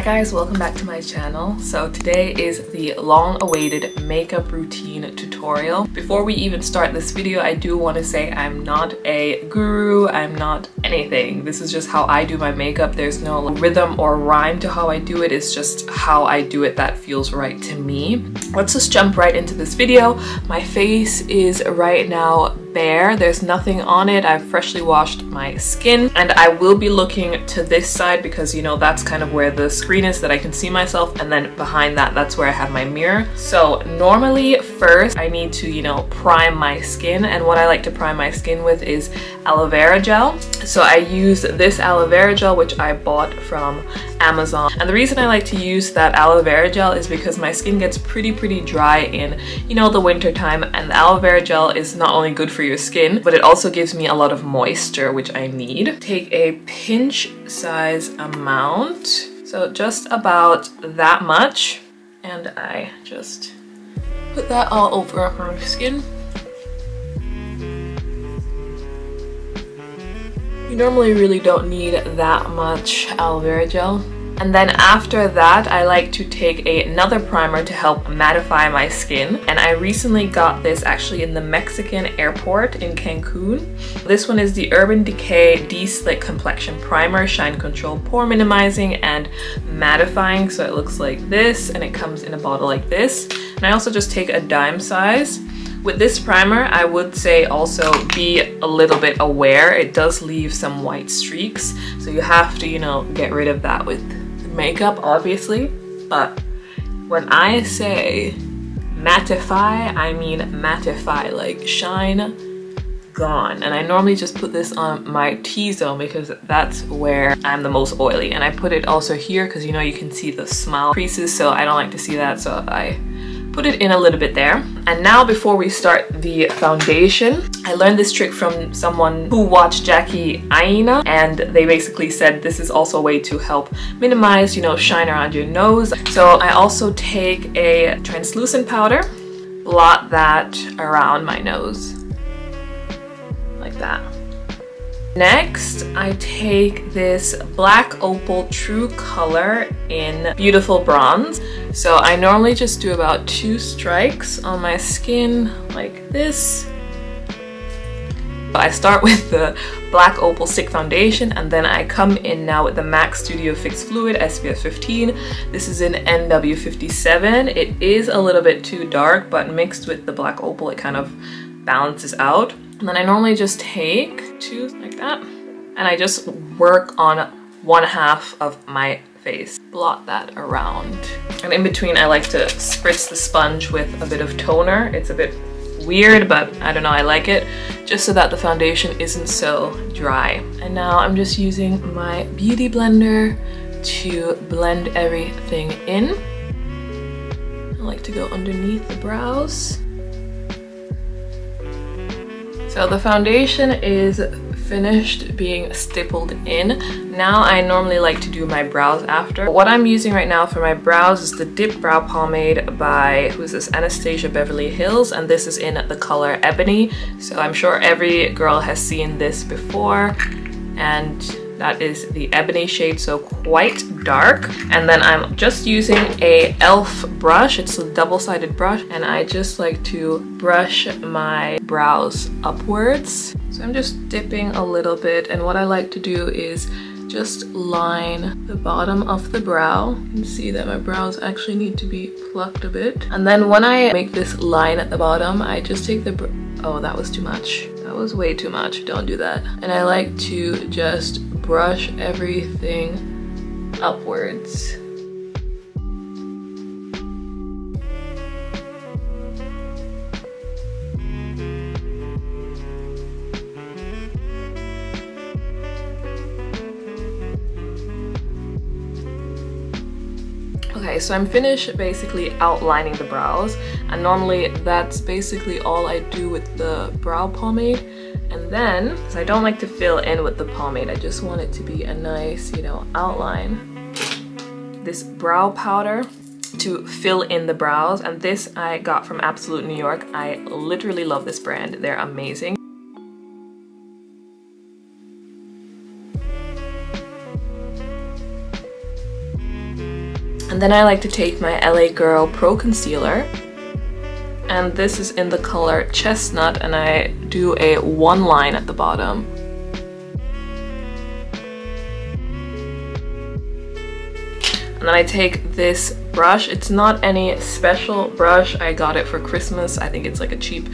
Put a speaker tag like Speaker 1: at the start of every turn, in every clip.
Speaker 1: guys, welcome back to my channel. So today is the long-awaited makeup routine tutorial. Before we even start this video, I do want to say I'm not a guru, I'm not anything. This is just how I do my makeup. There's no rhythm or rhyme to how I do it. It's just how I do it that feels right to me. Let's just jump right into this video. My face is right now bare. There's nothing on it. I've freshly washed my skin and I will be looking to this side because, you know, that's kind of where the screen is that I can see myself, and then behind that, that's where I have my mirror. So normally first I need to, you know, prime my skin, and what I like to prime my skin with is aloe vera gel. So I use this aloe vera gel which I bought from Amazon, and the reason I like to use that aloe vera gel is because my skin gets pretty dry in, you know, the winter time, and the aloe vera gel is not only good for your skin, but it also gives me a lot of moisture, which I need. Take a pinch size amount, so just about that much, and I just put that all over my skin. You normally really don't need that much aloe vera gel. And then after that, I like to take another primer to help mattify my skin. And I recently got this actually in the Mexican airport in Cancun. This one is the Urban Decay De-Slick Complexion Primer, Shine Control, Pore Minimizing and Mattifying. So it looks like this, and it comes in a bottle like this. And I also just take a dime size. With this primer, I would say also be a little bit aware. It does leave some white streaks, so you have to, you know, get rid of that with makeup, obviously. But when I say mattify, I mean mattify, like shine gone. And I normally just put this on my T-zone because that's where I'm the most oily, and I put it also here because, you know, you can see the smile creases, so I don't like to see that, so I put it in a little bit there. And now before we start the foundation, I learned this trick from someone who watched Jackie Aina, and they basically said this is also a way to help minimize, you know, shine around your nose. So I also take a translucent powder, blot that around my nose like that. Next, I take this Black Opal True Color in Beautiful Bronze. So I normally just do about 2 strikes on my skin like this. I start with the Black Opal Stick Foundation, and then I come in now with the MAC Studio Fix Fluid SPF 15. This is in NW57. It is a little bit too dark, but mixed with the Black Opal, it kind of balances out. And then I normally just take 2 like that, and I just work on 1/2 of my face. Blot that around. And in between, I like to spritz the sponge with a bit of toner. It's a bit weird, but I don't know, I like it, just so that the foundation isn't so dry. And now I'm just using my beauty blender to blend everything in. I like to go underneath the brows. So the foundation is finished being stippled in. Now I normally like to do my brows after. What I'm using right now for my brows is the Dip Brow Pomade by, who's this, Anastasia Beverly Hills, and this is in the color Ebony. So I'm sure every girl has seen this before, and that is the Ebony shade, so quite dark. And then I'm just using a e.l.f. brush. It's a double-sided brush, and I just like to brush my brows upwards. So I'm just dipping a little bit, and what I like to do is just line the bottom of the brow. You can see that my brows actually need to be plucked a bit. And then when I make this line at the bottom, I just take the oh, that was too much. That was way too much. Don't do that. And I like to just brush everything upwards. Okay, so I'm finished basically outlining the brows, and normally that's basically all I do with the brow pomade. And then, because I don't like to fill in with the pomade, I just want it to be a nice, you know, outline. This brow powder to fill in the brows, and this I got from Absolute New York. I literally love this brand. They're amazing. then I like to take my LA Girl Pro Concealer, and this is in the color Chestnut, and I do a one line at the bottom. And then I take this brush. It's not any special brush. I got it for Christmas. I think it's like a cheap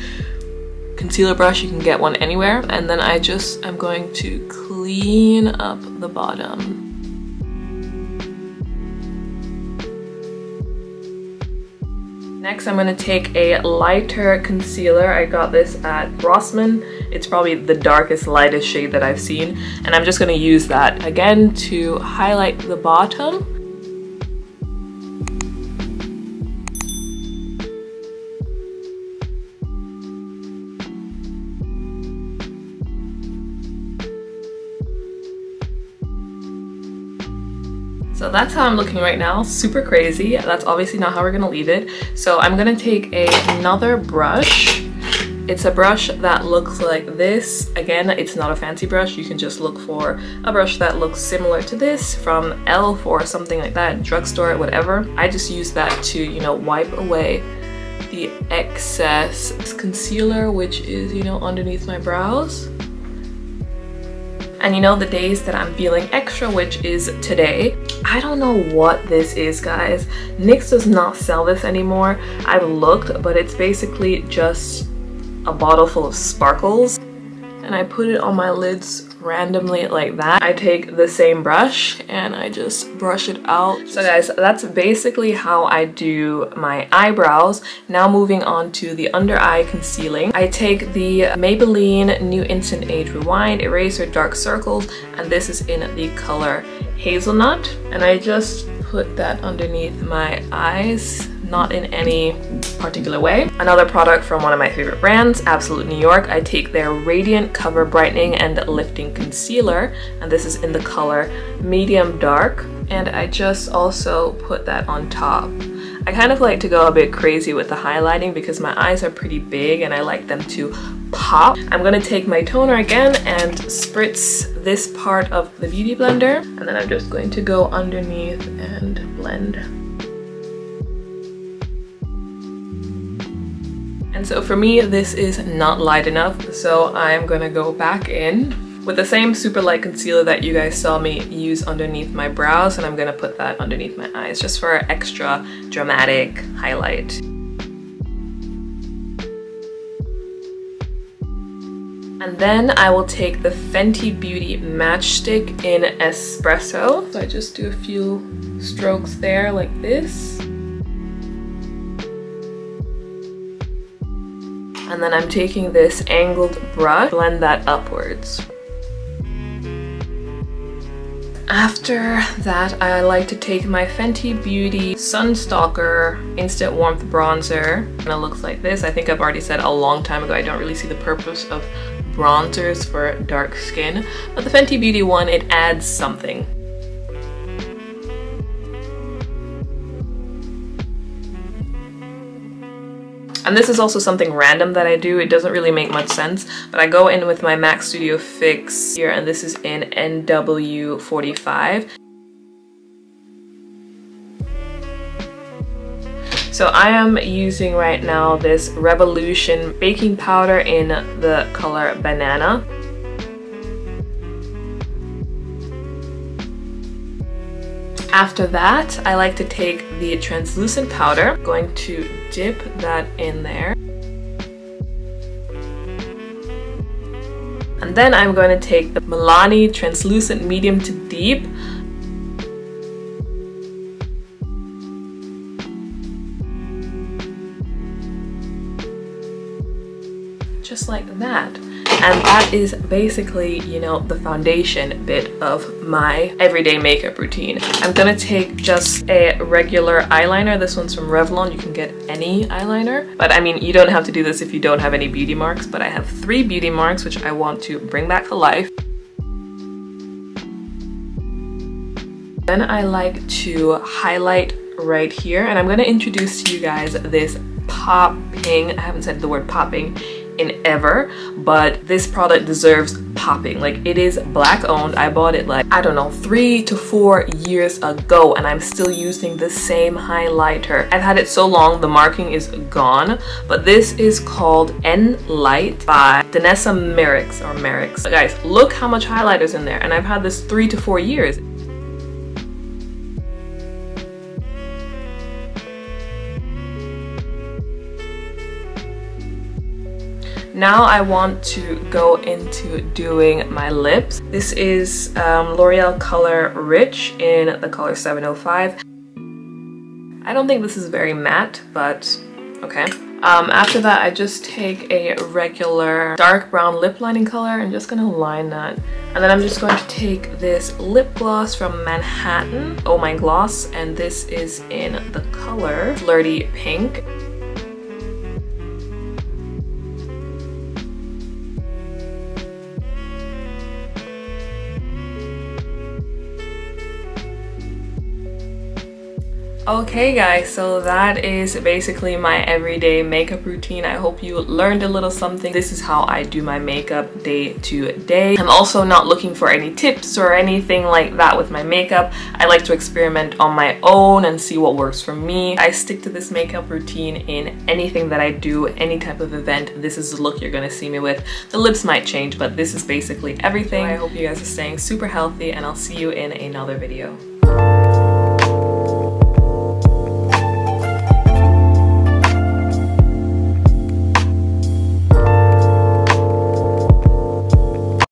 Speaker 1: concealer brush. You can get one anywhere. And then I'm going to clean up the bottom. Next, I'm going to take a lighter concealer. I got this at Rossmann. It's probably the darkest, lightest shade that I've seen. And I'm just going to use that again to highlight the bottom. So that's how I'm looking right now, super crazy. That's obviously not how we're gonna leave it. So I'm gonna take another brush. It's a brush that looks like this. Again, it's not a fancy brush. You can just look for a brush that looks similar to this from e.l.f. or something like that, drugstore, whatever. I just use that to, you know, wipe away the excess concealer, which is, you know, underneath my brows. And you know, the days that I'm feeling extra, which is today, I don't know what this is, guys. NYX does not sell this anymore. I've looked, but it's basically just a bottle full of sparkles. And I put it on my lids randomly like that. I take the same brush and I just brush it out. So guys, that's basically how I do my eyebrows. Now moving on to the under eye concealing. I take the Maybelline New Instant Age Rewind Eraser Dark Circles, and this is in the color Hazelnut. And I just put that underneath my eyes, not in any particular way. Another product from one of my favorite brands, Absolute New York. I take their Radiant Cover Brightening and Lifting Concealer, and this is in the color Medium Dark, and I just also put that on top. I kind of like to go a bit crazy with the highlighting because my eyes are pretty big and I like them to pop. I'm gonna take my toner again and spritz this part of the Beauty Blender, and then I'm just going to go underneath and blend. And so for me, this is not light enough, so I'm gonna go back in with the same super light concealer that you guys saw me use underneath my brows, and I'm gonna put that underneath my eyes just for extra dramatic highlight. And then I will take the Fenty Beauty Matchstick in Espresso. So I just do a few strokes there like this. And then I'm taking this angled brush, blend that upwards. After that, I like to take my Fenty Beauty Sunstalker Instant Warmth Bronzer, and it looks like this. I think I've already said a long time ago, I don't really see the purpose of bronzers for dark skin, but the Fenty Beauty one, it adds something. And this is also something random that I do. It doesn't really make much sense, but I go in with my MAC Studio Fix here, and this is in NW45. So I am using right now this Revolution baking powder in the color Banana. After that, I like to take the translucent powder, I'm going to dip that in there. And then I'm going to take the Milani Translucent Medium to Deep. Just like that. And that is basically, you know, the foundation bit of my everyday makeup routine. I'm gonna take just a regular eyeliner. This one's from Revlon. You can get any eyeliner. But I mean, you don't have to do this if you don't have any beauty marks. But I have 3 beauty marks, which I want to bring back to life. Then I like to highlight right here. And I'm gonna introduce to you guys this popping, I haven't said the word popping in ever, but this product deserves popping. Like, it is black owned. I bought it like, I don't know, 3 to 4 years ago, and I'm still using the same highlighter. I've had it so long the marking is gone, but this is called N Light by Danessa Merrick's or Merrick's. Guys, look how much highlighter's in there, and I've had this 3 to 4 years. Now I want to go into doing my lips. This is L'Oreal Color Rich in the color 705. I don't think this is very matte, but okay. After that, I just take a regular dark brown lip lining color and just gonna line that. And then I'm just going to take this lip gloss from Manhattan, Oh My Gloss, and this is in the color Flirty Pink. Okay guys, so that is basically my everyday makeup routine. I hope you learned a little something. This is how I do my makeup day to day. I'm also not looking for any tips or anything like that with my makeup. I like to experiment on my own and see what works for me. I stick to this makeup routine in anything that I do, any type of event. This is the look you're gonna see me with. The lips might change, but this is basically everything. I hope you guys are staying super healthy, and I'll see you in another video.